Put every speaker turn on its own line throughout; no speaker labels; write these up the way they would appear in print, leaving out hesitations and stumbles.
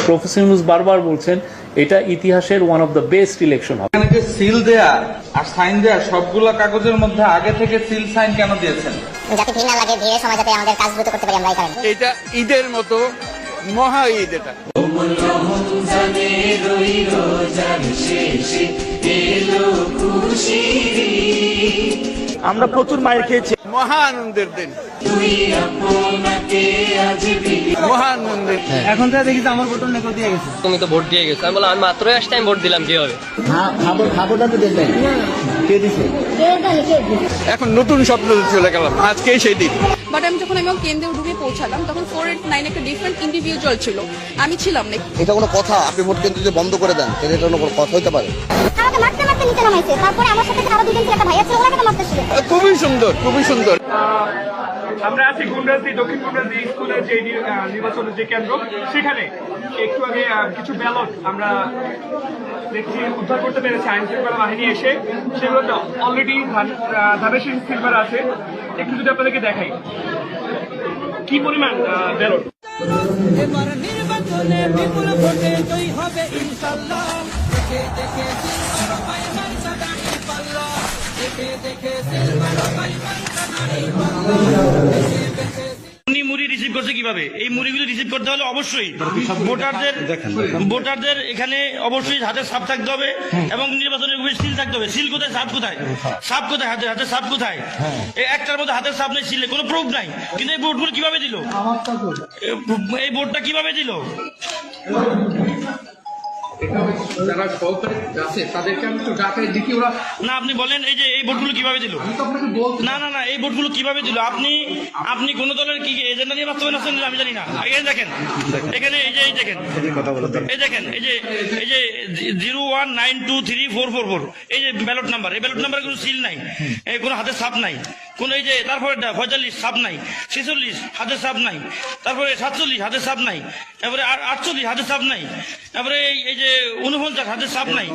Professor Yunus বারবার বলছেন এটা ইতিহাসের one of the best election হবে।
এখানে যে সিল দেয়া আর সাইন দেয়া সবগুলা কাগজের মধ্যে আগে থেকে সিল সাইন কেন দিয়েছেন?
যাতে ভিড় না লাগে, ভিড়ের সময় যাতে আমাদের কাজ দ্রুত করতে পারি আমরা এই কারণে।
এটা ঈদের মতো মহা ঈদ এটা।
আমরা প্রচুর মায়ের খেয়েছি।
মহা আনন্দের দিন, মহা আনন্দের।
এখন তো দেখি আমার ভোট অন্য দিয়ে গেছে।
তুমি তো ভোট দিয়ে গেছো। আমি বললাম আমি মাত্রই আসছি, আমি ভোট দিলাম কিভাবে?
খাবারটা তো দেখবেন কে দিছে।
এখন নতুন স্বপ্ন চলে গেলাম, আজকেই সেই দিন।
বাট আমি যখন আমি কেন্দ্রে ঢুকে পৌঁছালাম তখন 489 একটা ডিফারেন্ট ইন্ডিভিজুয়াল ছিল, আমি ছিলাম না।
এটা কোনো কথা? আপনি ভোট কেন্দ্র যদি বন্ধ করে দেন তাহলে এটা কোনো কথা হইতে পারে?
আমাকে মারতে মারতে নিচে নামাইছে, তারপরে আমার সাথে আরো দুজন ছিল, একটা ভাইয়া ছিল, ওনাকে তো মারতেছিল।
খুবই সুন্দর, খুবই সুন্দর।
আমরা আছি গুন্ডাসদি, দক্ষিণ গুন্ডাসদি স্কুলের যে নির্বাচনের যে কেন্দ্র, সেখানে একটু আগে কিছু ব্যালট আমরা দেখছি উদ্ধার করতে পেরেছে আইন শৃঙ্খলা বাহিনী এসে। সেগুলোতে অলরেডি ধানের শীষ সিলভার আছে। একটু যদি আপনাদেরকে দেখাই কি পরিমাণ ব্যালট।
এবার নির্বাচনে বিপুল ভোটে জয়ী হবে ইনশাআল্লাহ। দেখে দেখে সিলভার পাইবার সাদানি পাল্লা, দেখে দেখে সিলভার পাইবার সাদানি পাল্লা, দেখে দেখে।
উনি মুড়ি রিসিভ করছে কিভাবে? এই মুড়িগুলো রিসিভ করতে হলে অবশ্যই ভোটারদের এখানে অবশ্যই হাতে সাপ থাকতে হবে এবং নির্বাচনের সিল থাকতে হবে। সিল কোথায়, সাপ কোথায়? সাপ কোথায়? হাতে সাপ কোথায়? একটার মধ্যে হাতের সাপ নেই, সিলে কোনো প্রুফ নাই। কিন্তু এই ভোটগুলো কিভাবে দিল? এই ভোটটা কিভাবে দিল?
যারা সহকারী আছে তাদেরকে আমি তো ডাকাই দেখি ওরা
না, আপনি বলেন এই যে এই ভোটগুলো কিভাবে দিল? না না না, এই ভোটগুলো কিভাবে দিল? আপনি কোন দলের কি এজেন্ডা নিয়ে বাস্তবায়ন আসছেন আমি জানি না। এই দেখেন এখানে, এই যে এই দেখেন, এই দেখেন, এই যে 01923444 এই যে ব্যালট নাম্বার, এই ব্যালট নাম্বারে কোনো সিল নাই, কোনো হাতের ছাপ নাই, কোন এই যে তারপরে 45 ছাপ নাই, 46 হাতের ছাপ নাই, তারপরে 47 হাতের ছাপ নাই, তারপরে 48 হাতের ছাপ নাই, তারপরে এই যে 49 হাতের ছাপ নাই,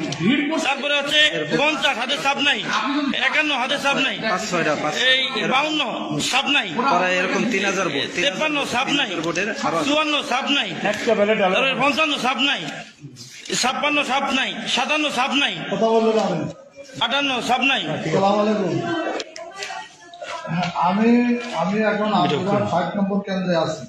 তারপরে হচ্ছে 50 হাতের ছাপ নাই, 51 হাতের ছাপ নাই, এই 52 ছাপ নাই,
এরকম 3000 ভোট,
53 ছাপ নাই, 54 ছাপ নাই, তারপরে 55 ছাপ নাই, 56 ছাপ নাই, 57 ছাপ নাই, 58 ছাপ নাই।
আমি এখন 5 নম্বর কেন্দ্রে আছি।